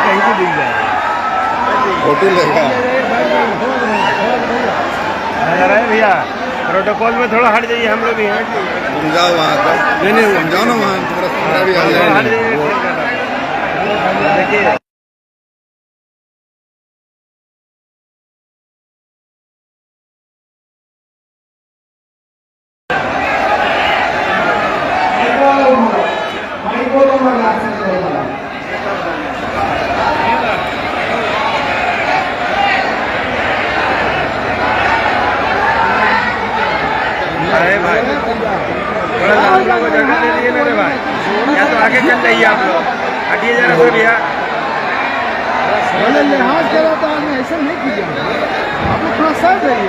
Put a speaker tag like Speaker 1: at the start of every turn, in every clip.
Speaker 1: कहीं भी दिख जाए
Speaker 2: फोटो लेगा
Speaker 1: भैया। प्रोटोकॉल में थोड़ा हट जाइए, हम लोग भी हैं।
Speaker 2: समझाओ वहाँ का, नहीं समझाओ ना वहाँ, तुम्हारा कैमरा भी आ जाएगा।
Speaker 1: हट जाइए देखिए। अरे भाई थोड़ा लाल को जगह दे दिए मेरे भाई, या तो आगे चल जाइए आप लोग, हटिए जरा से भैया।
Speaker 3: लिहाज करा तो आपने ऐसा नहीं किया, आप लोग थोड़ा साइड रहिए।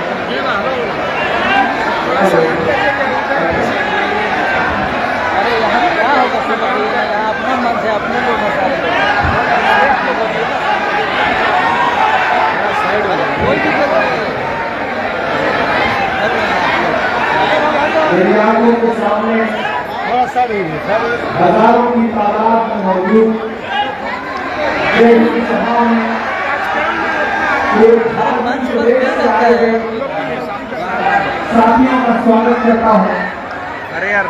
Speaker 3: अरे यहाँ क्या होगा, अपने मन से अपने लोग के सामने थोड़ा सा हजारों की तादाद में मौजूद सभा में साथियों का स्वागत करता हूँ।
Speaker 1: अरे यार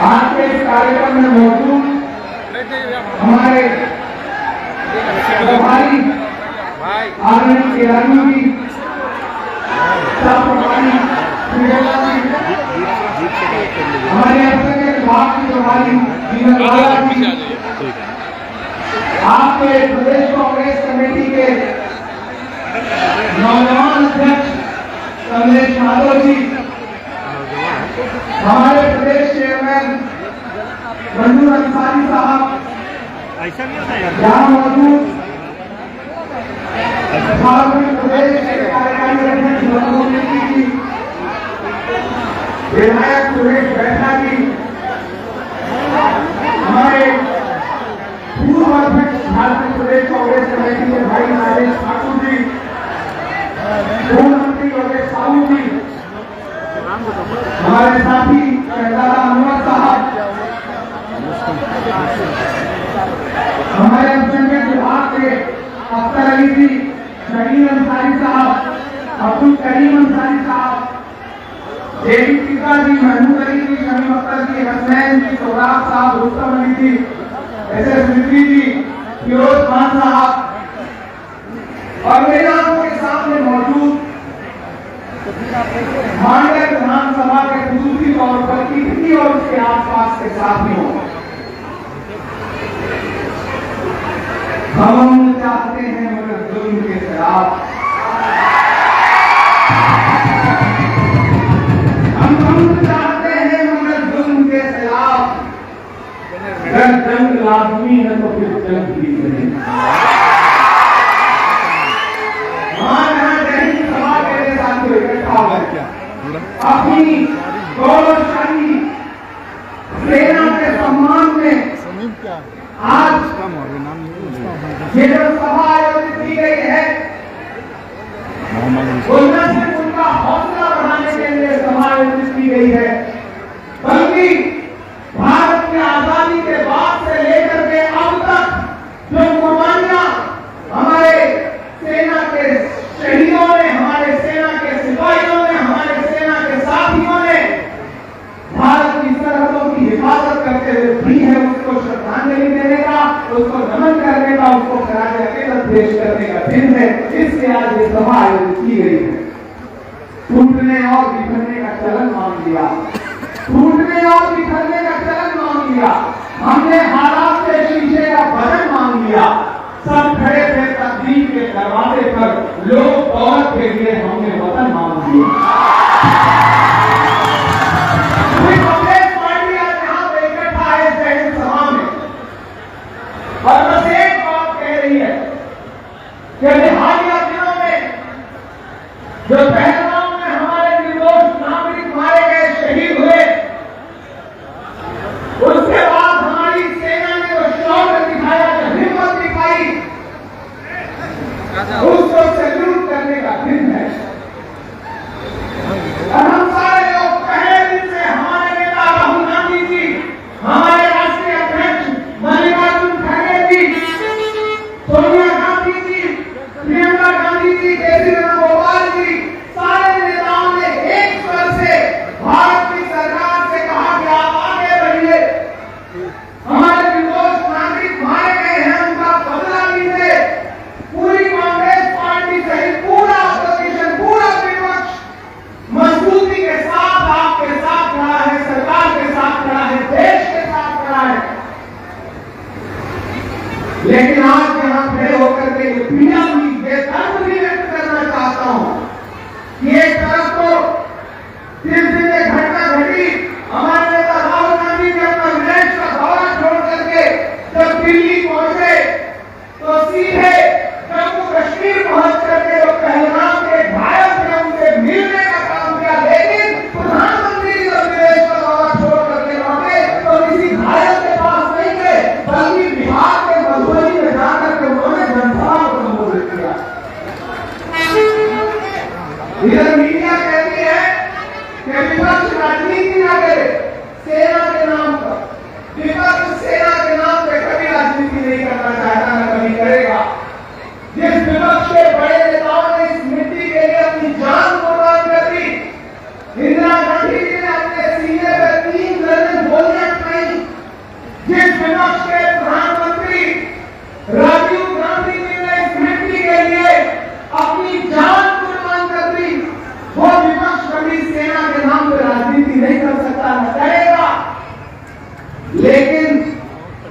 Speaker 3: आज के इस कार्यक्रम में मौजूद हमारे प्रभारी आदरणीय केरानी जी, हमारे अपने विभाग की प्रभारी आपके प्रदेश कांग्रेस कमेटी के नौजवान अध्यक्ष कमलेश यादव जी, हमारे प्रदेश चेयरमैन मंजूर अंसारी साहब यहाँ मौजूद, प्रदेश के कार्यकारी अध्यक्ष जी, विधायक सुरेश बैठा जी, हमारे पूर्व अध्यक्ष झारखंड प्रदेश कांग्रेस कमेटी के भाई राजेश ठाकुर जी, पूर्व मंत्री योगेश साहू जी, हमारे साथी शहजादा अनवर साहब, हमारे असंगठन विभाग के अख्तर अली जी, शहीद अंसारी साहब, अब्दुल करीम अंसारी साहब, देवी पिता जी, महमूद अली जी, शमीम अख्तर जी, हसनैन जी, सोहराब साहब, रुस्तम अली जी, एसएस मिस्त्री जी, फिरोज खान साहब, और मेरे आपके सामने मौजूद मांडर विधानसभा के खसूसी तौर पर टिकरी और उसके आसपास के साथियों, हम चाहते हैं मगर जुल्म के खिलाफ, हम चाहते हैं मगर जुल्म के खिलाफ, अगर जंग लाजमी है तो फिर जंग भी करें। सभा के साथियों इकट्ठा हो अपनी गौरवशाली सेना के सम्मान में आज ये जो सभा आयोजित की गई है, उनमें सिर्फ उनका हौसला बढ़ाने के लिए सभा आयोजित की गई है, बल्कि भारत की आजादी के बाद से लेकर के अब तक जो कुर्बानियां हमारे सेना के शहीदों ने, हमारे सेना के सिपाहियों ने, हमारे सेना के साथियों ने भारत की सरहदों की हिफाजत करते हुए दी है, उसको श्रद्धांजलि देने का, उसको नमन करने का, उसको खराज अकीदत पेश करने का दिन है। इससे आज ये सभा आयोजित की गई है। टूटने और बिखरने का चलन मान लिया, टूटने और बिखरने का चलन मान लिया, हमने हालात से शीशे का वजन मान लिया, सब खड़े थे तकदीर के दरवाजे पर, लोग दौलत के लिए हमने वतन मान लिया। कांग्रेस पार्टी आज यहाँ पे इकट्ठा है जैन सभा में, और बस एक बात कह रही है कि हालिया दिनों में जो पहलगाम में हमारे निर्दोष नागरिक मारे गए, शहीद हुए, उसके बाद हमारी सेना ने जो शौर्य दिखाया, जो हिम्मत दिखाई, उसको सैल्यूट करने का दिन है। और हम सारे लोग पहले दिन से हमारे नेता राहुल गांधी जी, हमारे राष्ट्रीय अध्यक्ष मल्लिकार्जुन खड़गे जी, यहाँ खड़े होकर के ये पीड़ा भी ये दर्द भी व्यक्त करना चाहता हूँ कि एक तरफ तो 3 दिन में घटना घटी, हमारे नेता राहुल गांधी ने अपना विदेश का दौरा छोड़ करके जब दिल्ली पहुंचे तो सीधे जम्मू कश्मीर पहुंच करके जो पहलगाम के घायल थे उनसे मिलने का काम किया, लेकिन प्रधानमंत्री जब विदेश का दौरा छोड़ करके लौटे तो किसी घायल के पास नहीं गए, बल्कि बिहार के मधुबनी में जाकर के उन्होंने जनसभा को संबोधित किया। इधर मीडिया कहती है कि विपक्ष राजनीति ना करे सेना के नाम पर, विपक्ष सेना के नाम पे कभी राजनीति नहीं करना चाहता, न कभी करेगा। जिस विपक्ष के बड़े नेताओं ने इस मिट्टी के लिए अपनी जान कुर्बान कर दी, इंदिरा गांधी जी ने अपने सीने पर 3 दर्जन गोलियां खाई, जिस विपक्ष के प्रधानमंत्री राजीव गांधी जी ने इस मिट्टी के लिए अपनी जान कुर्बान कर दी, वो विपक्ष कभी सेना के नाम पर राजनीति नहीं कर सकता, न करेगा। लेकिन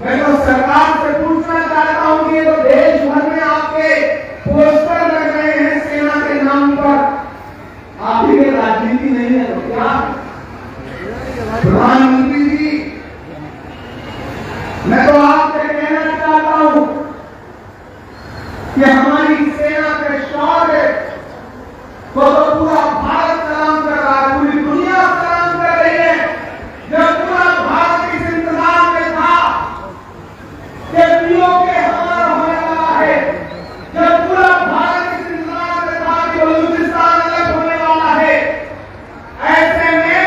Speaker 3: मैं तो सरकार से पूछना चाहता हूं कि ये तो देश भर में आपके पोस्टर लग रहे हैं सेना के नाम पर, आप ही में राजनीति नहीं है तो क्या? प्रधानमंत्री जी, मैं तो आपसे कहना चाहता हूं कि हमारी सेना के शौर्य को तो पूरा भारत सलाम कर रहा है, पूरी दुनिया सलाम कर रही है। जब पूरा भारत इस इंतजार में था कि पीओके हमारा होने वाला है, जब पूरा भारत इस इंतजार में था कि बलूचिस्तान अलग होने वाला है, ऐसे में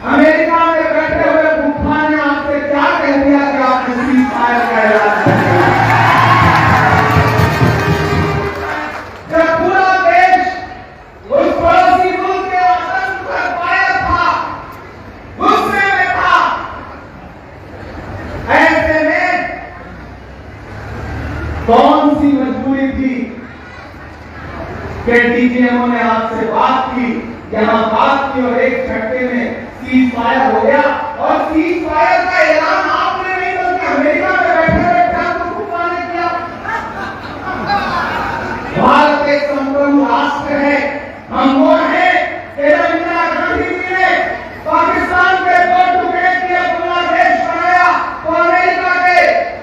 Speaker 3: अमेरिका में बैठे हुए गुफा ने आपसे क्या कह दिया कि आपने सीज़फायर का ऐलान कर दिया? जब पूरा देश उस पड़ोसी मुल्क के आतंक पर फायर था, गुस्से में था, ऐसे में कौन सी मजबूरी थी कि डीजीएमओ ने आपसे बात की, यहां बात की और एक झटके में सीज़फायर हो गया? और सीज़फायर का ऐलान आपने नहीं बल्कि अमेरिका में बैठे हुए ट्रंप गुप्ता ने किया। भारत एक संप्रभु राष्ट्र है, हम वो हैं कि जब इंदिरा गांधी जी ने पाकिस्तान के 2 टुकड़े किए, पूरा देश बनाया, तो अमेरिका के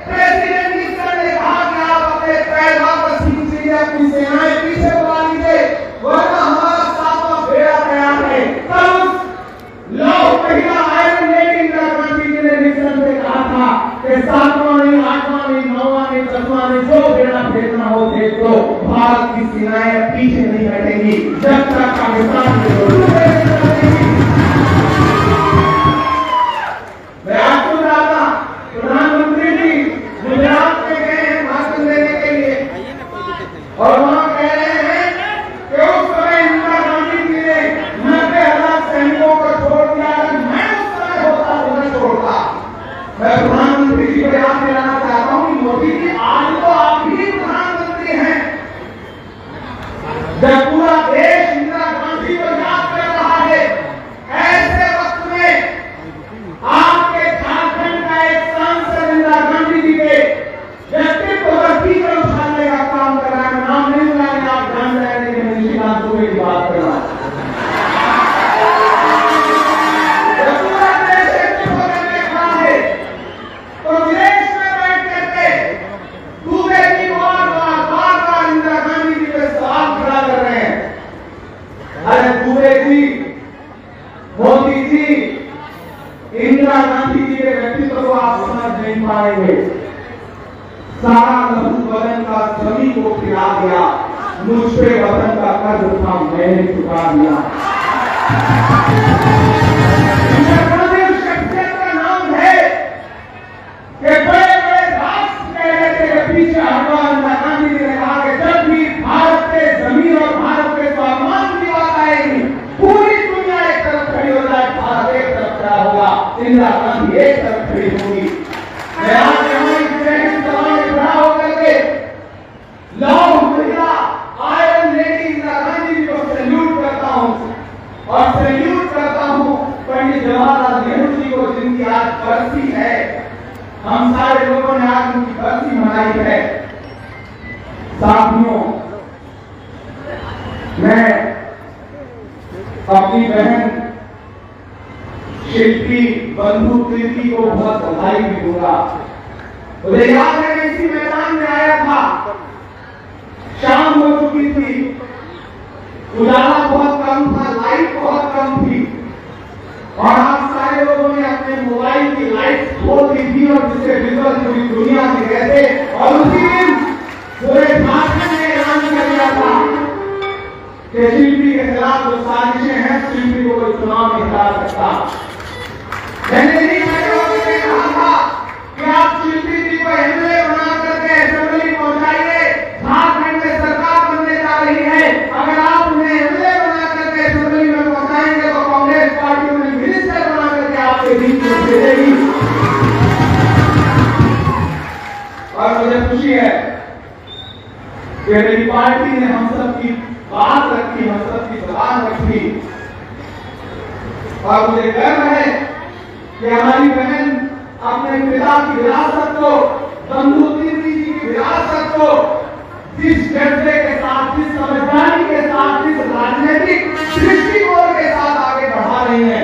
Speaker 3: प्रेसिडेंट निक्सन ने कहा कि आप अपने पैर वापस खींचिए, अपनी सेनाएं पीछे बुला लीजिए, वरना हमारा 7वां बेड़ा तैयार है। तब उस लौह महिला आयरन लेडी इंदिरा गांधी जी ने निक्सन से कहा था कि 7वां नहीं, 8वां नहीं, 9वां नहीं, 10वां नहीं, जो बेड़ा फेंकना हो देख लो, भारत की सेनाएं पीछे नहीं हटेंगी जब तक पाकिस्तान की जरूरत है। मैं आपको बताता, प्रधानमंत्री जी गुजरात में गए हैं भाषण देने के लिए और वहां कह रहे हैं कि उस समय इंदिरा गांधी जी ने 90,000 सैनिकों को छोड़ दिया, अगर मैं उस समय होता तो मैं छोड़ता। मैं प्रधानमंत्री जी को याद दिलाना चाहता हूं कि मोदी जी आज तो आप ही प्रधानमंत्री हैं, जब पूरा देश इंदिरा गांधी को याद कर रहा है, ऐसे वक्त में आपके झारखंड का एक सांसद इंदिरा गांधी जी के व्यक्तित्व पर कीचड़ उछालने का काम कर रहा है। नाम नहीं बुलाने, आप जान रहे हैं कि मैं निशिकांत दुबे की बात कर रहा हूं। जब पूरा देश एकजुट होकर के खड़ा है तो विदेश में बैठ करके दुबे की बार बार इंदिरा गांधी जी पे सवाल खड़ा कर रहे हैं। अरे दुबे जी, मोदी जी, इंदिरा गांधी जी के व्यक्तित्व को आप समझ नहीं पाएंगे। सारा लहू वतन का सभी को खिला दिया, मुझ पे वतन का कर्ज था मैंने चुका दिया। शख्सियत का नाम है कि बड़े बड़े राष्ट्र कह रहे थे कि पीछे हटवा। इंदिरा गांधी जी ने कहा कि जब भी भारत के जमीन और भारत के स्वाभिमान की बात आएगी, पूरी दुनिया एक तरफ खड़ी हो जाए, भारत एक तरफ खड़ा होगा, इंदिरा गांधी एक तरफ खड़ी होगी। मैं आज हमारी सभा में खड़ा होकर के लौह महिला आयरन लेडी इंदिरा गांधी जी को सैल्यूट करता हूं और सैल्यूट करता हूं पंडित जवाहरलाल साथियों, मैं अपनी बहन शिल्पी बंधु प्रीति को बहुत बधाई भी दूंगा। मुझे याद है कि इसी मैदान में आया था, शाम हो चुकी थी, उजाला बहुत कम था, लाइट बहुत कम थी और आप सारे लोगों ने अपने मोबाइल की लाइट खोल दी थी और जिससे विजुअल पूरी दुनिया में गए थे और उसी दिन पूरे झारखंड ने ऐलान कर दिया था कि शिल्पी के खिलाफ जो साजिशें हैं, शिल्पी को कोई चुनाव नहीं हरा सकता। मैंने नहीं कहा था कि आप शिल्पी जी को एमएलए बना करके असेंबली पहुंचाइए, झारखंड में सरकार बनने जा रही है, अगर आप उन्हें एमएलए बना करके असेंबली में पहुंचाएंगे तो कांग्रेस पार्टी उन्हें मिनिस्टर बना करके आपके बीच में भेजेगी। और मुझे खुशी है कि मेरी पार्टी ने हम सब की बात रखी, हम सब की जबान रखी और मुझे गर्व है कि हमारी बहन अपने पिता की विरासत को, बंधु प्रीति जी की विरासत को जिस जज्बे के साथ, जिस समझदारी के साथ, जिस राजनीतिक दृष्टिकोण के साथ आगे बढ़ा रही है,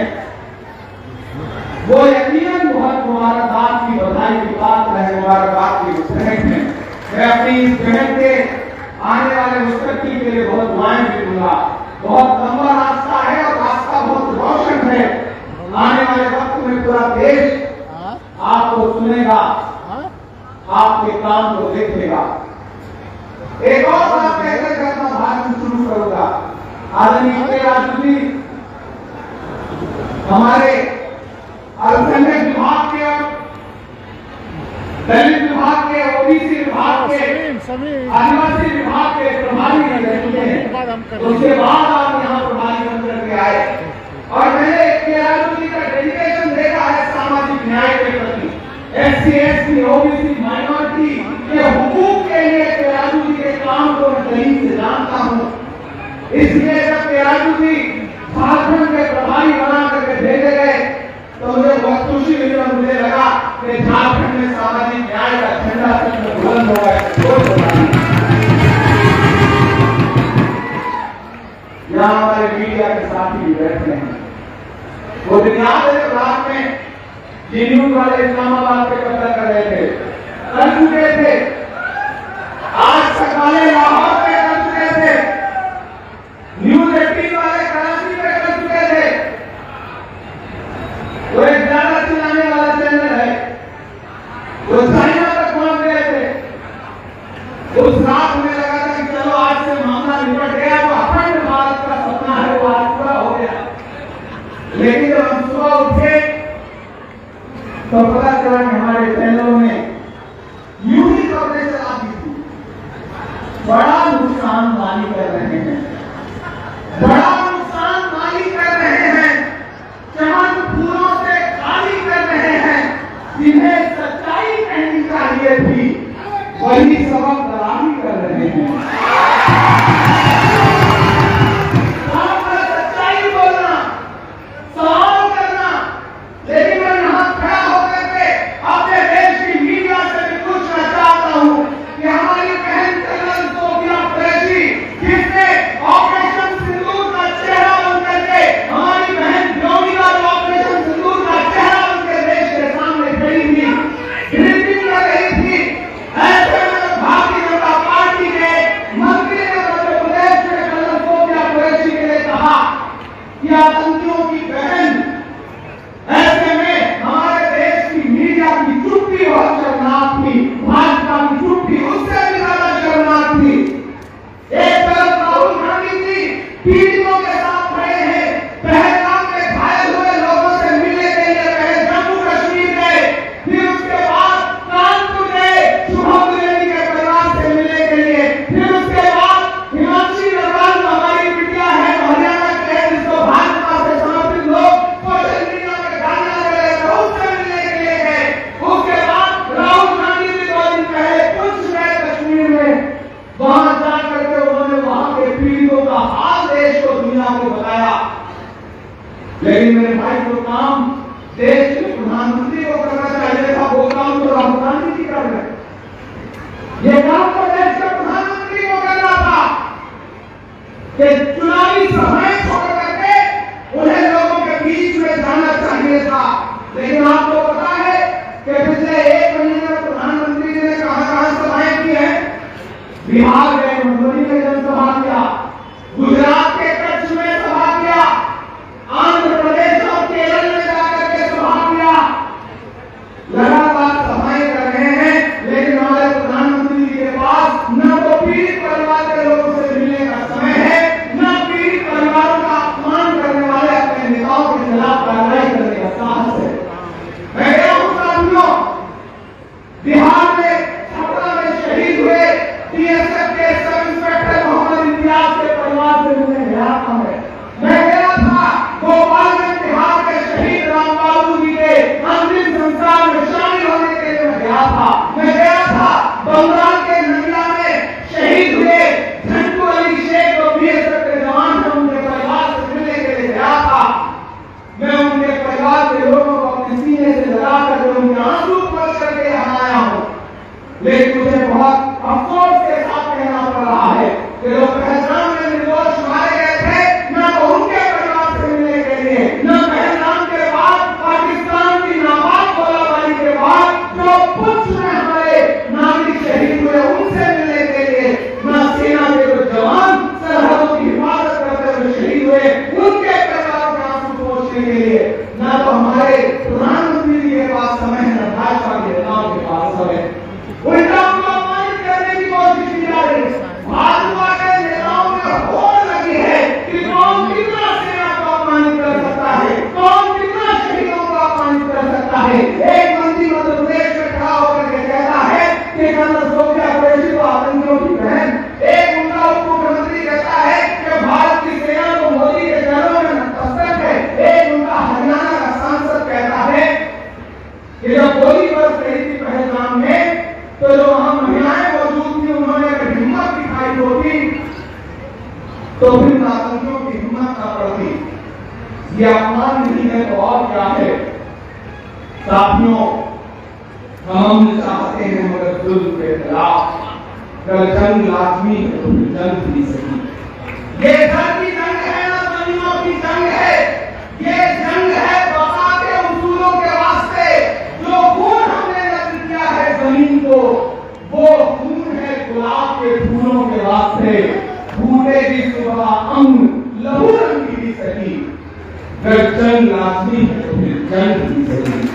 Speaker 3: वो यकीनन बहुत मुबारकबाद की, बधाई की बात है, मुबारकबाद की मुस्तहक है। मैं अपनी इस बहन के आने वाले मुस्तकबिल के लिए बहुत दुआएं भी दूंगा। बहुत लंबा रास्ता है और रास्ता बहुत रोशन है। आने वाले वक्त में पूरा देश आपको सुनेगा, आपके काम को देखेगा। एक और बात कहकर मैं अपना भाषण शुरू करूंगा। आदरणीय राजू जी हमारे अल्पसंख्यक विभाग के, दलित विभाग के, ओबीसी विभाग के, आदिवासी विभाग के प्रभारी रह चुके हैं। उसके बाद आप यहाँ प्रभारी बन करके आए और मैंने राजू जी का डेडिकेशन देखा है सामाजिक न्याय के प्रति, एससी, एसटी, ओबीसी, माइनॉरिटी के हुकूक के लिए राजू जी के काम को मैं कहीं से जानता हूँ। इसलिए जब राजू जी झारखंड के प्रभारी बना करके भेजे गए तो मुझे बहुत खुशी हुई और मुझे लगा कि झारखंड में सामाजिक न्याय का झंडा सच में बुलंद होगा। यहाँ हमारे मीडिया के साथी भी बैठे हैं। वो दिन याद है जब रात में जी न्यूज वाले इस्लामाबाद पे कब्जा कर रहे थे, कर चुके थे, आज तक वाले लाहौर पे कर चुके थे, न्यूज 18 वाले कराची पे कर चुके थे। वो एक ज्यादा चलाने वाला चैनल है, वो चाइना तक पहुंच गए थे। उस रात में लगा था कि चलो आज से मामला निपट गया, तो अखंड भारत का सपना है वो आज पूरा हो गया। लेकिन जब हम सुबह उठे तो पता चला कि हमारे चैनलों में यूं ही खबरें चला दी थी, बड़ा नुकसान माली कर रहे हैं, बड़ा नुकसान माली कर रहे हैं, चमन फूलों से खाली कर रहे हैं। जिन्हें सच्चाई कहनी चाहिए थी वही सबक दलाली कर रहे हैं। सच्चाई बोलना, सवाल करना, लेकिन मैं यहाँ खड़ा होकर के अपने देश की मीडिया से भी पूछना चाहता हूँ कि हमारी बहन जनरल सोफिया कुरैशी, जिसने ऑपरेशन सिंदूर का चेहरा बन करके, हमारी बहन योगिता ऑपरेशन सिंदूर का चेहरा बनकर देश के सामने खड़ी थी, ग्रीटिंग कर रही थी, ऐसे में भारतीय कि चुनावी सभाएं छोड़ करके उन्हें लोगों के बीच में जाना चाहिए था। लेकिन आपको पता है कि पिछले 1 महीने में प्रधानमंत्री जी ने कहां सभाएं की है? बिहार गए, मधुबनी में जनसभा किया, गुजरात के कच्छ में सभा किया, आंध्र प्रदेश और केरल में जाकर के सभा किया। लगातार सभाएं कर रहे हैं, लेकिन हमारे प्रधानमंत्री जी के पास न तो पीड़ित परिवार के लोगों से मिलने का समय है, न पीड़ित परिवारों का अपमान करने वाले अपने नेताओं के खिलाफ कार्रवाई करने का साहस है। मैं गया हूं साथियों, बिहार में छपरा में शहीद हुए बीएसएफ के सब इंस्पेक्टर मोहम्मद इम्तियाज के परिवार से मिलने गया था। मैं गया था गोपालगंज बिहार के शहीद रामबाबू जी के अंतिम संस्कार में शामिल होने के लिए मैं गया था। मैं गया था बंगाल के नदिया में शहीद हुए झंटू अली शेख और बीएसएफ के जवान थे, उनके परिवार से मिलने के लिए गया था। मैं उनके परिवार के लोगों को अपने सीने से लगा कर उनके आंसू पोंछ करके यहाँ आया हूँ। लेकिन मुझे बहुत अफसोस के साथ कहना पड़ रहा है कि लोग पहलगाम में निर्दोष मारे गए थे, न तो उनके परिवार से मिलने के लिए, न पहलगाम के बाद पाकिस्तान की नापाक गोलाबारी के बाद जो पुंछ में हमारे नागरिक शहीद हुए उनसे मिलने के लिए, न सेना के जो जवान सरहदों की हिफाजत करते हुए शहीद हुए उनके परिवार के आंसू पोंछने के लिए, न तो हमारे प्रधानमंत्री जी के पास समय है, न भाजपा के नेताओं के पास समय। उल्टा उनको अपमानित करने की कोशिश की जा रही है। भाजपा के नेताओं में होड़ लगी है कि कौन कितना सेना को अपमानित कर सकता है, कौन कितना शहीदों को अपमानित कर सकता है। एक मंत्री मध्य प्रदेश में खड़ा होकर के कहता है कि कर्नल सोफिया कुरैशी तो आतंकियों की बहन। एक उनका उप मुख्यमंत्री कहता है कि भारत की सेना तो मोदी के चरणों में नतमस्तक है। एक उनका हरियाणा का सांसद कहता है कि जब गोली बरस रही थी पहलगाम में तो जो वहां महिलाएं मौजूद थी उन्होंने अगर हिम्मत दिखाई होती तो फिर आतंकियों की हिम्मत न पड़ती। ये अपमान नहीं है तो और क्या है? साथियों, हम चाहते हैं मगर जुल्म के खिलाफ अगर जंग लाजमी है तो फिर जंग भी सही। ये धन की जंग है, ना जमीनों की जंग है। ये जंग है बका के उसूलों के वास्ते। जो खून हमने नष्ट किया है जमीन को, वो खून है गुलाब के फूलों के वास्ते। फूलेगी सुबह अंग लहू रंगी भी सही। अगर जंग लाजमी है तो फिर जंग भी सही।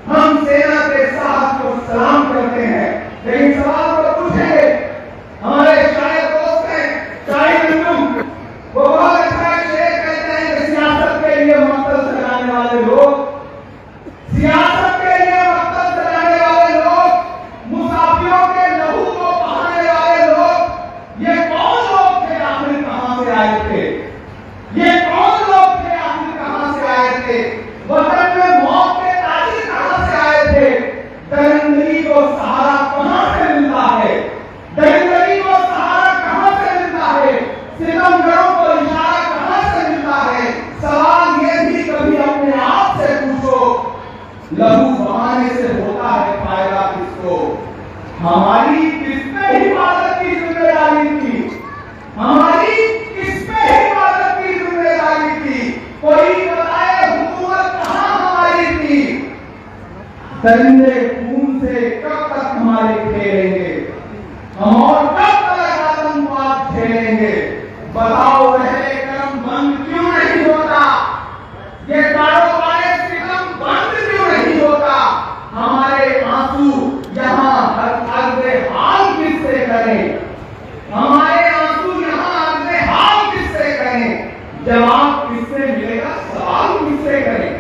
Speaker 3: हम सेना के साहस को सलाम करते हैं, लेकिन सवाल को पूछेंगे। हमारे शायर दोस्त हैं शाहिद नंदू, वो बहुत अच्छा शेर कहते हैं कि सियासत के लिए मकसद सजाने वाले लोग, सियासत के लिए मकसद सजाने वाले लोग, मुसाफिरों के लहू को बहाने वाले लोग, ये कौन लोग थे? आखिर कहां से आए थे? ये कौन लोग थे? आखिर कहां से आए थे? वतन में मौत के ताजिर कहां से आए थे? दरिंदगी को सहारा कहां से मिलता है? दरिंदगी को सहारा कहां से मिलता है? सितमगरों को इशारा कहां से मिलता है? सवाल ये भी कभी अपने आप से पूछो, लहू बहाने से होता है फायदा किसको? हमारी किसमें हिफाजत की जिम्मेदारी थी? हमारी किसमें हिफाजत की जिम्मेदारी थी? कोई बताए हुकूमत कहां हमारी थी? दरिंदे खून से कब तक हमारे खेलेंगे हम, और कब तक आतंकवाद झेलेंगे? बताओ, पहले कर्म बंद क्यों नहीं होता? ये कारोबार सितम बंद क्यों नहीं होता? हमारे आंसू यहाँ अर्ज़े हाल किससे करें? हमारे आंसू यहाँ अर्ज़े हाल किससे करें? जवाब किससे मिलेगा? सवाल किससे करें?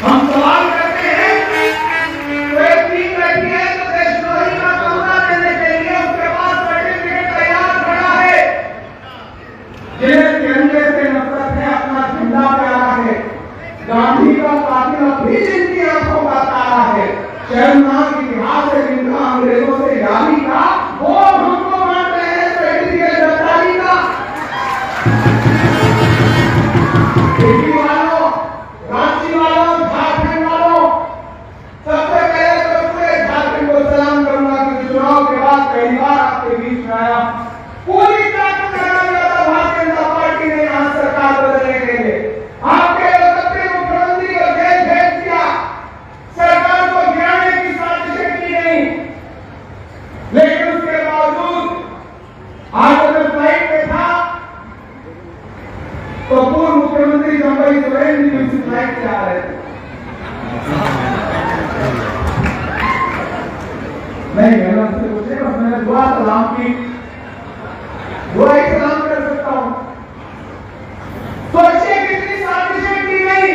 Speaker 3: हम सवाल करते हैं, कोई टीम बैठी है तो देशद्रोही का कमरा देने के लिए उसके नहीं मैंने उनसे पूछे, बस मैंने दुआ सलाम की, दुआ ही सलाम कर सकता हूं। सोचिए कितनी साजिशें की गई,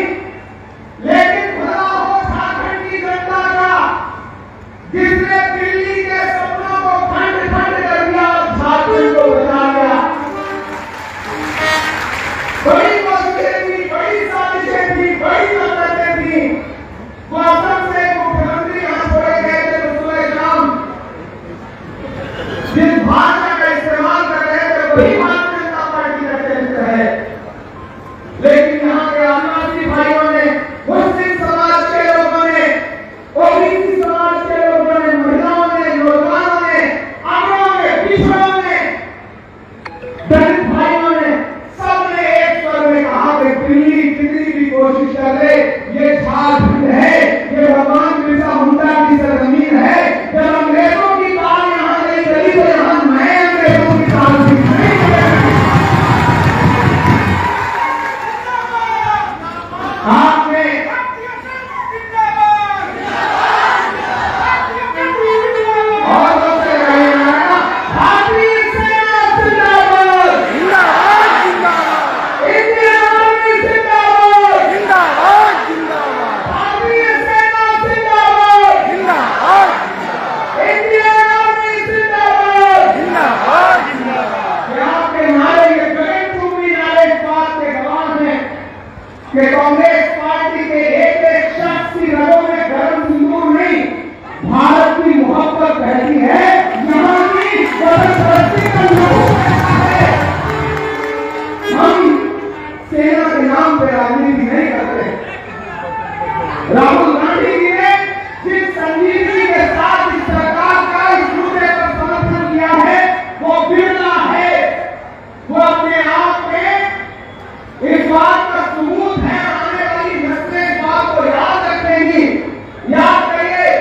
Speaker 3: लेकिन भला हो झारखंड की जनता का, जिसने दिल्ली के सपनों को खंड खंड कर दिया और झारखंड को बचा लिया। बड़ी कोशिशें थी, बड़ी साजिशें थी, बड़ी मददें थी। गौतम से मुख्यमंत्री यहां छोड़े गए थे तो सुबह शाम जिस भाषा का इस्तेमाल कर रहे थे वही भारतीय जनता पार्टी का चरित्र है। लेकिन यहाँ के आदिवासी भाइयों ने, मुस्लिम समाज के लोगों ने, ओबीसी समाज के लोगों ने, महिलाओं ने, नौजवानों ने, अगड़ों ने, पिछड़ों ने, दलित भाइयों ने, सबने एक स्वर में कहा कि दिल्ली कितनी भी कोशिश कर ले, ये झारखंड है, ये भगवान बिरसा मुंडा की सरजमीन है। जब अंग्रेजों की बात यहाँ नहीं चली तो यहाँ मैं अंग्रेजों की बात नहीं आपने और लोग भारतीय सेना जिंदाबाद, इंडियन आर्मी जिंदाबाद, भारतीय सेना जिंदाबाद, इंडियन आर्मी जिंदाबाद। ये आपके नारे, ये गगनचुंबी नारे इस बात के गवाह हैं कि कांग्रेस पार्टी के एक एक शख्स की रगों में गरम सिंदूर नहीं, भारत की मोहब्बत बहती है, यहाँ की जबरदस्ती का लोग है। हम सेना के नाम पे राजनीति नहीं करते। राहुल गांधी जी ने जिस संजीवनी के साथ इस सरकार का इस मुद्दे पर समर्थन किया है वो बिरला है। वो अपने आप में इस बात का सबूत है, आने वाली नस्लें इस बात को याद रखेंगी। याद करिए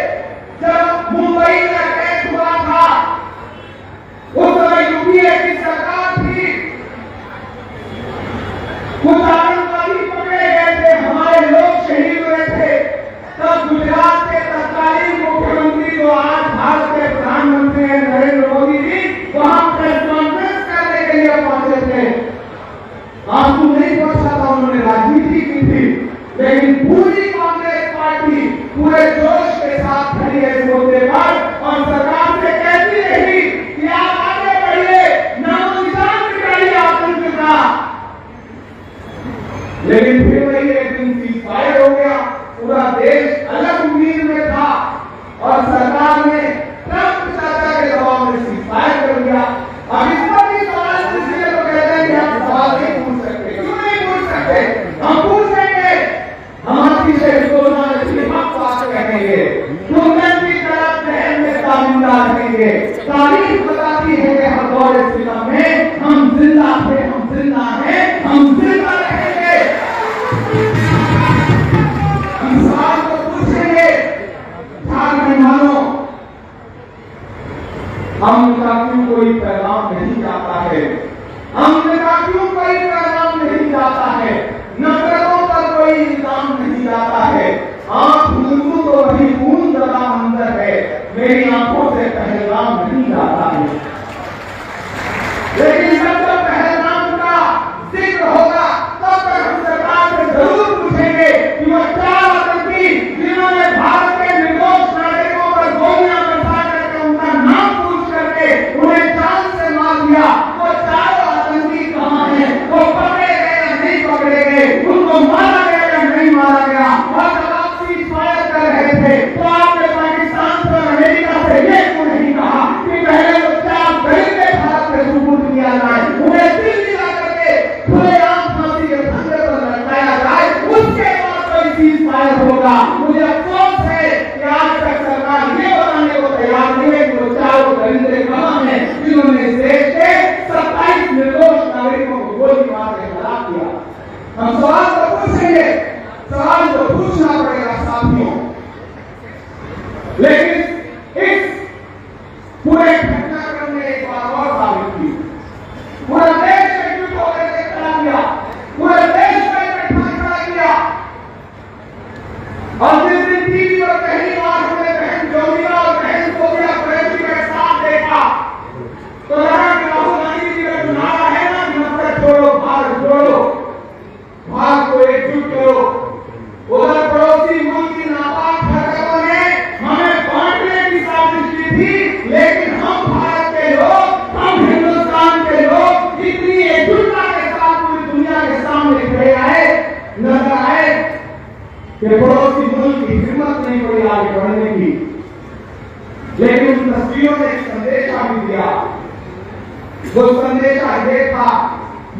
Speaker 3: जब मुंबई में अटैक हुआ था, उस समय यूपीए की सरकार थी, कुछ आतंकवादी पकड़े गए थे, हमारे लोग शहीद हुए थे। तब गुजरात के तत्कालीन मुख्यमंत्री को आज भारत के प्रधानमंत्री नरेंद्र मोदी जी वहां प्रेस कॉन्फ्रेंस करने के लिए पहुंचे थे। आंसू नहीं बरसा था, उन्होंने राजनीति की थी, लेकिन पूरी कांग्रेस पार्टी पूरे जोश के साथ खड़ी है इस मुद्दे पर और सरकार से कहती रही कि आप आगे बढ़िए, नामो निशान मिटाइए आतंक का। लेकिन फिर वही एक दिन सीज़फायर हो गया, पूरा देश अलग उम्मीद में था और सरकार ने ट्रंप चाचा के दबाव में सीज़फायर कर दिया। अब इस पर भी सवाल पूछने को कहते हैं कि हम सवाल नहीं पूछ सकते। क्यों नहीं पूछ सकते? हम पूछेंगे, हम आपकी से बात करेंगे, की तरफ शहर में तामिंदा करेंगे। तारीख बताती है कि हर दौर इस्लाम में हम जिंदा थे, हम जिंदा हैं, हम जिंदा रहेंगे। हम सवाल को पूछेंगे, झारखंड वालों, हमका क्यों कोई पैगाम नहीं जाता है? हमका क्यों कोई पैगाम नहीं जाता है? नफरतों पर कोई इल्जाम नहीं जाता है। आंख मूंदू तो वही खून दबा अंदर है, मेरी आंखों से पहलगाम नहीं जाता है। लेकिन जब तक पहलगाम का जिक्र होगा तब तक हम सरकार से जरूर पूछेंगे कि वो चार आतंकी जिन्होंने भारत के निर्दोष नागरिकों पर गोलियां बरसा करके उनका नाम पूछ करके उन्हें जान से मार दिया, वो चारों आतंकी कहां हैं? वो पकड़े गए या नहीं पकड़े गए? उनको मारा गया या नहीं मारा गया? और जब आप सीज़फायर कर रहे थे तो आपने पाकिस्तान से, अमेरिका से ये क्यों नहीं कहा कि पहले वो चार दरिंदे भारत में सुपुर्द किया जाए, उन्हें दिल्ली ला करके खुलेआम फांसी के फंदे पर लटकाया जाए, उसके बाद कोई सीज़फायर होगा? मुझे अफसोस है कि आज तक सरकार ये बताने को तैयार नहीं है कि वो चारों दरिंदे कहां हैं जिन्होंने इस देश के 27 निर्दोष नागरिकों को गोली मार के हलाक किया। हम सवाल तो पूछेंगे, सवाल तो पूछना पड़ेगा साथियों। के लिए आगे बढ़ने की, लेकिन उन तस्वीरों ने एक संदेशा भी दिया। वो संदेशा ये था,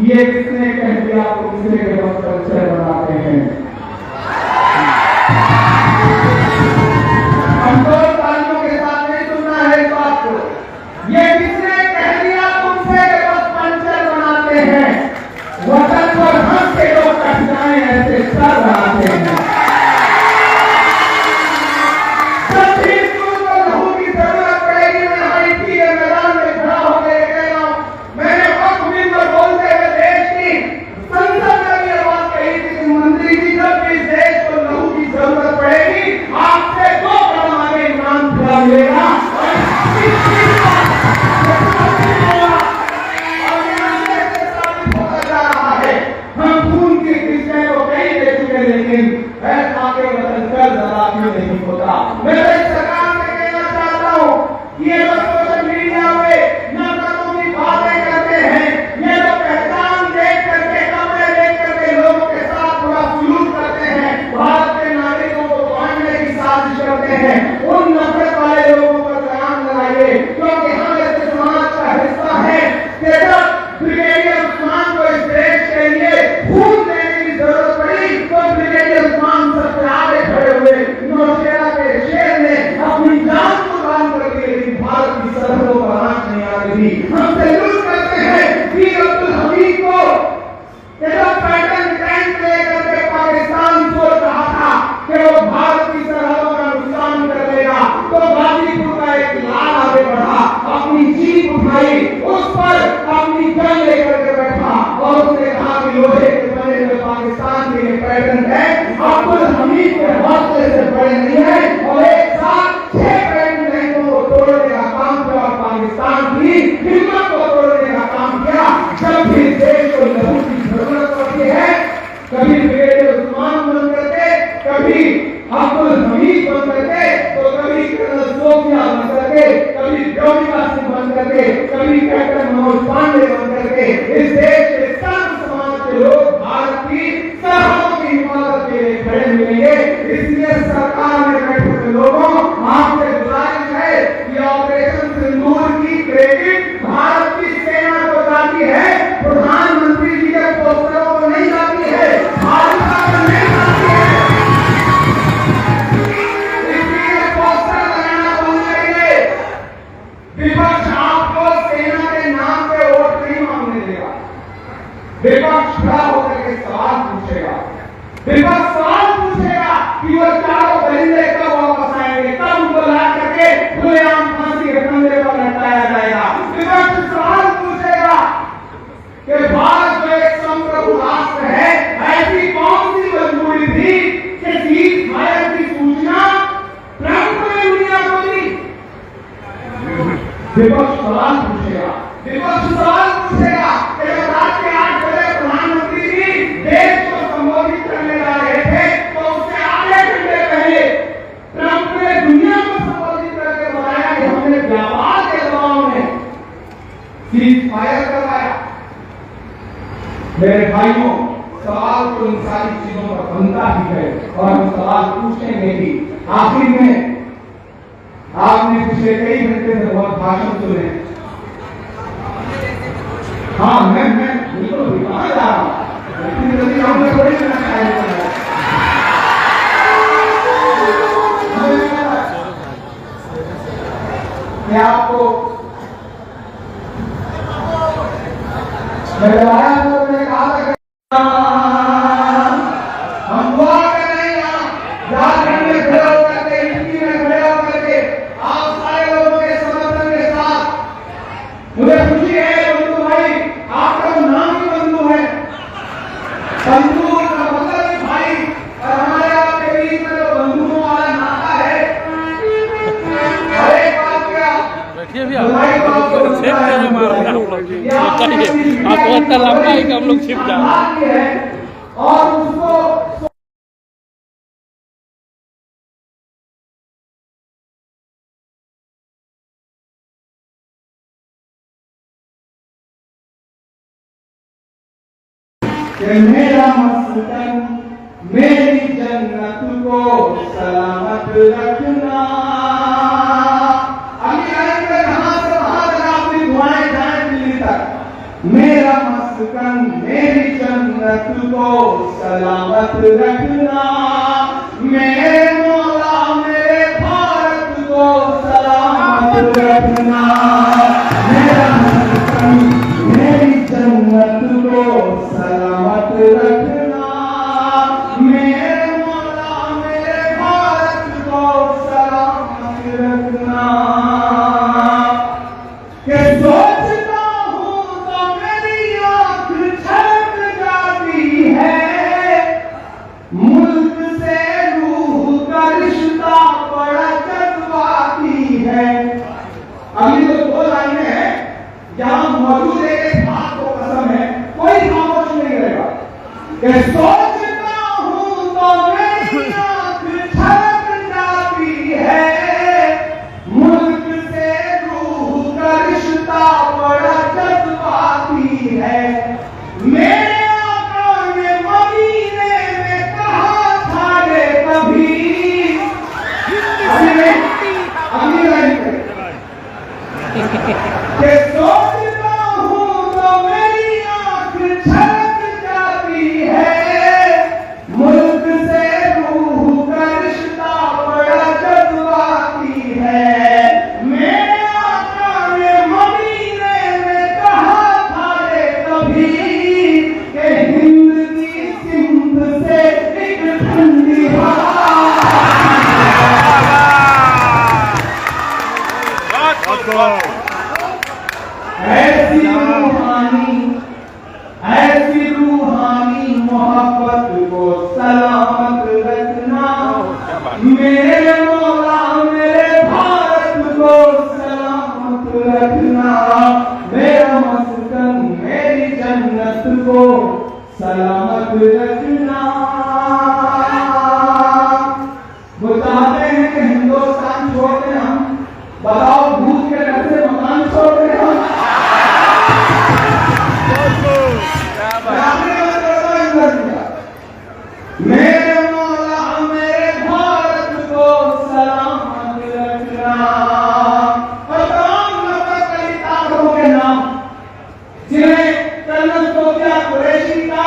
Speaker 3: ये किसने कह दिया तो दूसरे के बस कल्चर बनाते हैं। हम तो तालियों के साथ नहीं सुनना है इस बात को। ये किसने कह दिया तुमसे के बस पंचर बनाते हैं। वतन पर हंस के लोग कट जाए ऐसे सर बनाते हैं। कभी कैप्टन मनोज पांडे बन करके इस देश के सब समाज के लोग भारत की सरहदों की हिफाजत के लिए खड़े मिलेंगे। इसलिए सरकार ने बैठे हुए लोगों आपसे गुजारिश है कि ऑपरेशन सिंदूर की क्रेडिट भारत की सेना को जाती है, प्रधानमंत्री जी के पोस्टरों को नहीं जाती है, भाजपा को नहीं जाती है। इसलिए पोस्टर लगाना बंद करिए। विपक्ष आपको सेना के नाम पे वोट नहीं मांगने देगा। विपक्ष खड़ा होकर के सवाल पूछेगा। विपक्ष सवाल पूछेगा कि वो चारों दरिंदे कब वापस आएंगे, कब उनको ला करके खुलेआम फांसी के फंदे पर लटकाया जाएगा। विपक्ष सवाल पूछेगा कि भारत जो एक संप्रभु राष्ट्र है, ऐसी कौन सी मजबूरी थी कि सीज फायर की सूचना ट्रंप ने दुनिया को दी। विपक्ष सवाल पूछेगा। विपक्ष सवाल पूछेगा कि जब रात के 8 बजे प्रधानमंत्री जी देश को संबोधित करने जा रहे थे तो उससे आधे घंटे पहले ट्रंप ने दुनिया को संबोधित करके बताया कि हमने व्यापार के दबाव में सीज फायर करवाया। मेरे भाइयों, सवाल तो इन सारी चीजों पर बनता ही है और हम सवाल पूछेंगे भी। आखिर में आपने पिछले कई घंटे से बहुत भाषण सुने। हाँ, मैं बिल्कुल कहाँ जा रहा हूँ, इतनी जल्दी हमने थोड़ी करना चाहिए। मैं आपको मैं बताया तो मैंने कहा था हम दुआ कर रहे हैं, झारखंड में खड़े होकर के, यूपी में खड़े होकर के आप सारे लोगों के समर्थन के साथ मुझे खुशी है बंधु भाई, आपका नाम ही बंधु है। बंधु का मतलब ही भाई, और हमारे आपके बीच में जो बंधुओं वाला नाता है, हर एक बात का भाई को आपको
Speaker 4: आपको इतना लंबा है कि हम लोग छिप जाए
Speaker 3: और उसको मेरा मस्कन मेरी जन्नत को सलामत रखना। अभी आएंगे यहाँ से वहां तक आपकी दुआएं जाए दिल्ली तक। मेरा मस्कन मेरी जन्नत को सलामत रखना। मेरे मौला मेरे भारत को सलामत रखना। मेरा मस्कन मेरी जन्नत को सलामत रखना। मेरे मौला मेरे भारत को सलामत रखना। के सोचता हूँ तो मेरी आंख छलक जाती है। मुल्क से रूह का रिश्ता बड़ा जज्बाती है। अभी तो दो लाइनें हैं जहां मौजूद एक बात को कसम है, कोई खामोश नहीं रहेगा। कि सोचता हूं तो मेरी आंख छलक जाती है। मुल्क से रूह का रिश्ता बड़ा जज्बाती है। मेरे आका ने मदीने में कहा था ये कभी। अगली लाइन पे कि सोचता हूँ तो मेरी आंख छलक जाती है। मुल्क से रूह का रिश्ता बड़ा जज्बाती है। मेरे आका ने मदीने में कहा था ये कभी कि हिंद की सिंध से एक ठंडी हवा। ऐसी रूहानी मोहब्बत को सलामत रखना। मेरे मौला मेरे भारत को सलामत रखना। मेरा मस्कन मेरी जन्नत को सलामत रखना। वो चाहते हैं कि हिंदुस्तान छोड़ दें हम। बताओ भूत के घर से मकान छोड़ दें हम। मेरे मौला मेरे भारत को सलामत रखना। और तमाम नफरत वाली ताकतों के नाम जिन्हें कर्नल सोफिया कुरैशी का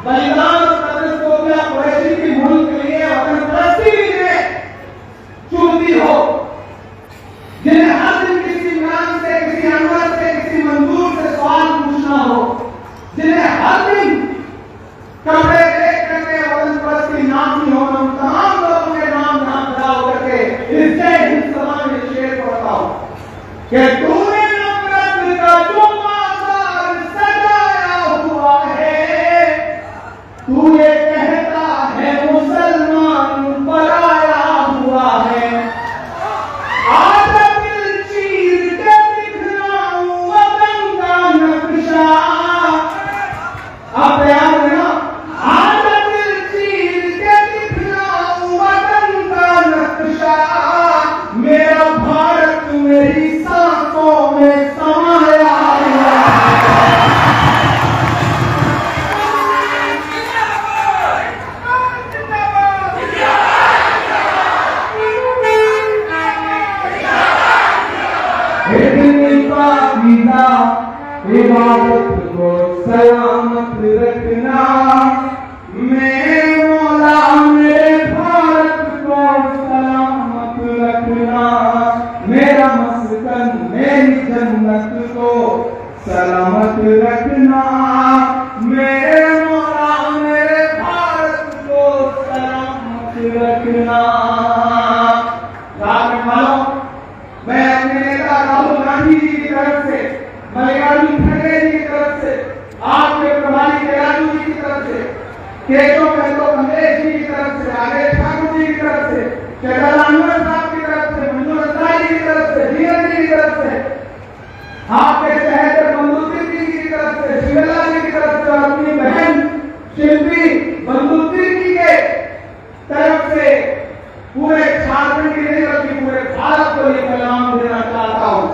Speaker 3: बलिदान और कर्नल सोफिया कुरैशी की मुल्क के लिए वतन परस्ती ने चुनती हो, जिन्हें हर दिन किसी इमरान से, किसी अनवर से, किसी मंजूर से सवाल पूछना हो, जिन्हें हर दिन कपड़े देख करके वतन परस्ती नामनी हो, उन तमाम लोगों के नाम खड़ा होकर के इस जय हिंद सभा में शेर पढ़ता हूं कि तूने नफरत का जो बाजार सजाया हुआ है। तू ये कहता है मुसलमान पराया हुआ है। आज दिल चीर के दिखलाऊं वतन का नक्शा। आप याद है ना? आज दिल चीर के दिखलाऊं वतन का नक्शा। मेरा भारत मेरी सांसों में समाया हुआ है। इबादत को सलामत रखना। मेरे मौला मेरे भारत को सलामत रखना। मेरा मस्कन मेरी जन्नत को सलामत रखना। मेरे मौला मेरे भारत को सलामत रखना। मैं अपने नेता राहुल गांधी जी की तरफ से, मल्लिकार्जुन खड़गे जी की तरफ से, आपके प्रभारी दयालु जी की तरफ से, केशव महतो कमलेश जी की तरफ से, राजेश ठाकुर जी की तरफ से, चेतन अनवर साहब की तरफ से, मंजूर अंसारी जी की तरफ से, धीरज जी की तरफ से, आपके शहर बंदूकी जी की तरफ से, शिवला जी की तरफ से, और अपनी बहन शिल्पी बंदूकी जी के तरफ से पूरे झारखंड की नहीं बल्कि पूरे भारत को ये पैगाम देना चाहता हूं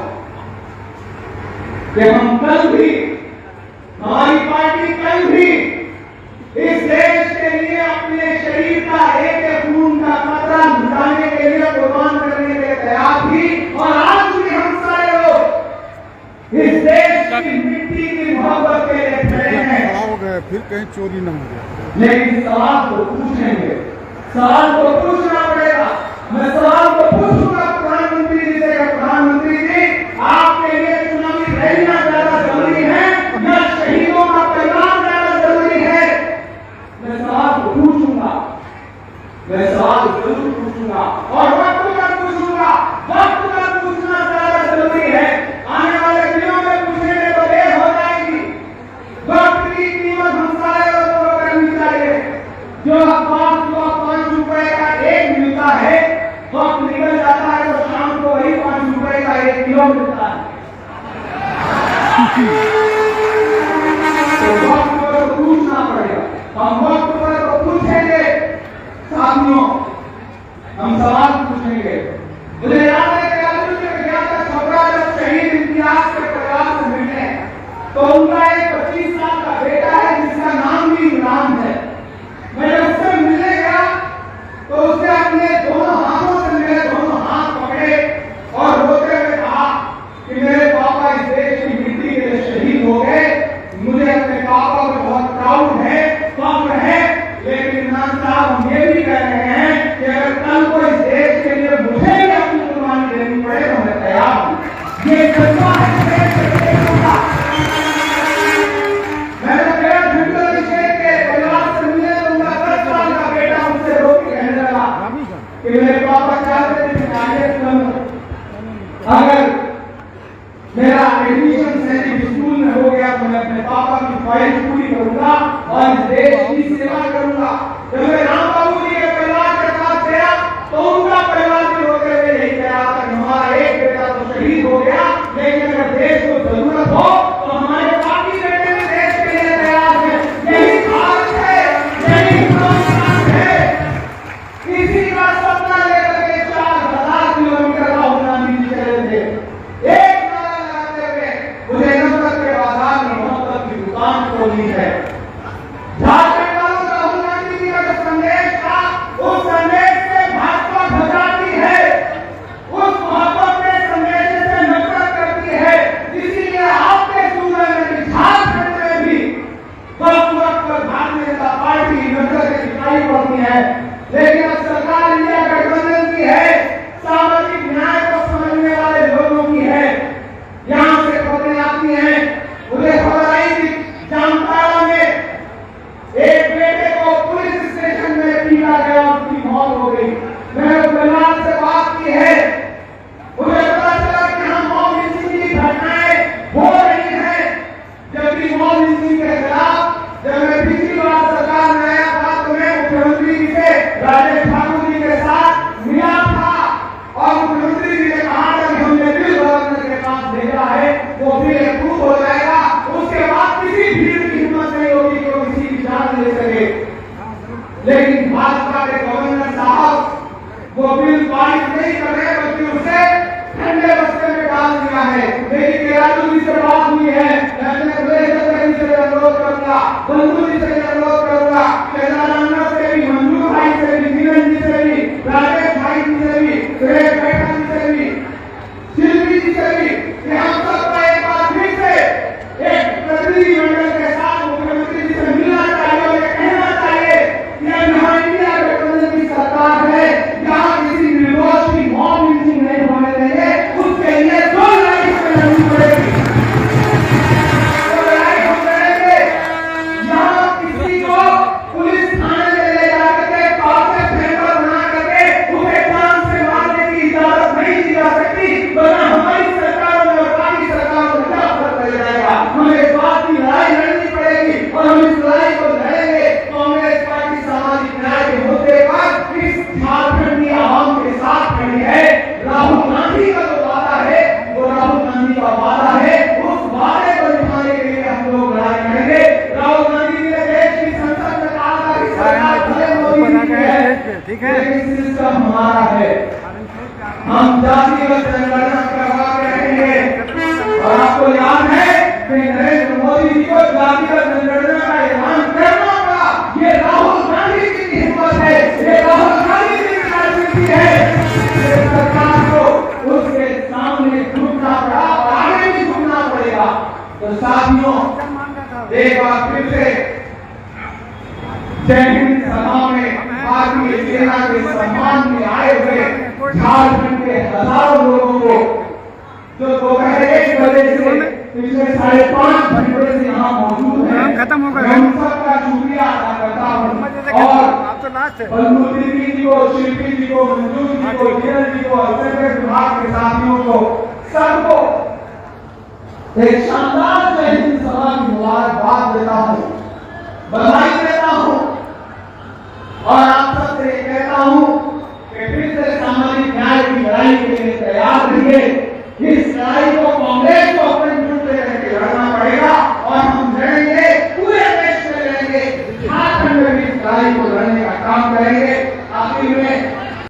Speaker 3: कि हम कल भी, हमारी पार्टी कल भी इस देश के लिए अपने शरीर का एक खून का कतरा लुटाने के लिए
Speaker 2: कहीं चोरी न हो जाए।
Speaker 3: लेकिन सवाल को पूछेंगे, सवाल को पूछना पड़ेगा। मैं सवाल को पूछूंगा प्रधानमंत्री जी से, प्रधानमंत्री जी आपके लिए चुनावी रैलियां ज्यादा जरूरी है या शहीदों का परिवार ज्यादा जरूरी है? मैं सवाल को पूछूंगा, मैं सवाल जरूर पूछूंगा और वक्त पर पूछूंगा। वक्त पर पूछना ज्यादा जरूरी है। आने वाले दिनों में पूछने में तो देर हो जाएगी। वक्त की कीमत हम सारे लोगों को करनी चाहिए। जो अखबार को 5 रुपए का एक मिलता है, वक्त निकल जाता है तो शाम को वही 5 रुपए का 1 किलो मिलता है। तो वक्त पर तो पूछना पड़ेगा। हम वक्त पर तो पूछेंगे साथियों, हम सवाल पूछेंगे। मुझे याद है कि अर्जुन के विज्ञान का छोकरा जब शहीद इम्तियाज के परिवार से मिलने, तो उनका एक 25 साल का बेटा है जिसका नाम भी इमरान है। मैं जब उससे मिलने गया तो उसने अपने दोनों हाथों से मेरे दोनों हाथ पकड़े और रोते हुए कहा कि मेरे पापा इस देश की मिट्टी के लिए शहीद हो गए। मुझे अपने पापा पर बहुत प्राउड है, फख्र है। लेकिन इमरान साहब हम ये भी कह रहे हैं कि अगर कल को इस देश के लिए मुझे भी अपनी कुर्बानी देनी पड़े तो मैं तैयार हूं। ये जज्बा है देश के लोगों का। मैंने गया झंडा अभिषेक के परिवार से मिले तो उनका 10 साल का बेटा मुझसे रो के कहने लगा कि मेरे पापा चाहते थे कि IAS बनूं। अगर मेरा एडमिशन सैनिक स्कूल में हो गया तो मैं अपने पापा की ख्वाहिश पूरी करूंगा और इस देश की सेवा करूंगा। जब मैं राम बाबू जी के परिवार के पास गया तो उनका परिवार भी रोते हुए यही कह रहा था कि हमारा एक बेटा तो शहीद हो गया, लेकिन अगर देश को जरूरत हो तो हमारे बाकी बेटे भी देश के लिए तैयार है। यही भारत है, यही हिंदुस्तान है। इसी का सपना लेकर के 4000 किलोमीटर राहुल गांधी जी चले थे। एक नारा लगाते हुए मुझे नफरत के बाजार में मोहब्बत की दुकान खोलनी है। झारखंड वालों का राहुल गांधी जी का जो संदेश था, उस संदेश से भाजपा घबराती है, उस मोहब्बत के संदेश से नफरत करती है। इसीलिए आपके सूबे में झारखंड में भी वक्त पर भारतीय जनता पार्टी नफरत दिखाई पड़ती है। लेकिन अब सरकार इंडिया गठबंधन की है, सामाजिक न्याय को समझने वाले लोगों की है। यहां से खबरें आती हैं, मुझे खबर आई थी जामताड़ा में एक बेटे को पुलिस स्टेशन में पीटा गया, उसकी मौत हो गई। मैंने उस परिवार से बात की है, मुझे पता चला कि हम मॉब लिंचिंग की घटनाएं हो रही हैं। जबकि मॉब लिंचिंग के खिलाफ जब मैं पिछली बार सरकार में आया था तो मैं मुख्यमंत्री जी से राजेश ठाकुर जी के साथ मिला था और मुख्यमंत्री जी ने कहा था कि हमने बिल गवर्नर के पास भेजा है, वो बिल अप्रूव हो जाएगा। उसके बाद किसी भीड़ की हिम्मत नहीं होगी कि वो किसी की जान ले सके। लेकिन भाजपा के गवर्नर साहब वो बिल पारित नहीं कर रहे, बल्कि उसे ठंडे बस्ते में डाल दिया है। मेरी केरालू जी से बात हुई है, मैं अपने प्रदेश अध्यक्ष से अनुरोध करूंगा, बंधु जी से अनुरोध करूंगा, केदारनाथ से भी, मंजूर भाई से भी, नीरज जी से भी, राजेश भाई जी से भी, सुरेश बैठा जी से भी, शिल्पी जी से भी, कि हम सबका एक बार फिर से एक प्रतिनिधिमंडल के साथ मुख्यमंत्री जी से मिलना चाहिए और ये कहना चाहिए कि यहाँ इंडिया गठबंधन की सरकार है, यहाँ किसी निर्दोष की मौत लिंचिंग नहीं होने देंगे। उसके लिए दो लड़ाई हमें लड़नी पड़ेगी, तो लड़ाई हम लड़ेंगे। यहाँ किसी को पुलिस थाने में ले जाकर के टॉर्चर चैम्बर बना करके उसे जान से मारने की इजाजत नहीं दी जा सकती, वरना हमारी सरकार और बाकी सरकारों में क्या फर्क पड़ जाएगा। हमें इस बात की लड़ाई लड़नी पड़ेगी और हम इस लड़ाई को लड़ेंगे। कांग्रेस पार्टी सामाजिक न्याय के मुद्दे पर इस झारखंड की आवाम के साथ खड़ी है। राहुल गांधी का जो वादा है वो राहुल गांधी का वादा है, उस वादे को निभाने के लिए हम लोग लड़ाई लड़ेंगे। राहुल गांधी जी ने देश की संसद में कहा था कि सरकार मोदी की है,
Speaker 1: ठीक है,
Speaker 3: लेकिन सिस्टम हमारा है। हम जातिगत जनगणना करवा के रहेंगे। और आपको याद है कि नरेंद्र मोदी जी को जातिगत जनगणना का ऐलान करना पड़ा, ये राहुल गांधी जी की हिम्मत है, ये राहुल गांधी जी की राजनीति है। ये सरकार को उसके सामने झुकना पड़ा और आगे भी झुकना पड़ेगा। तो साथियों, एक बार फिर से हजारों लोगों को जो दोपहर 1 बजे से पिछले 5.5 घंटे से यहाँ मौजूद है,
Speaker 1: खत्म हो गया।
Speaker 3: मैं उन सबका शुक्रिया अदा करता हूँ। और
Speaker 1: आप तो लास्ट है।
Speaker 3: बंधु दीदी जी को, शिल्पी जी को, मंजू जी को, किरण जी को, सेक्रेटरी विभाग के साथियों को, सबको एक शानदार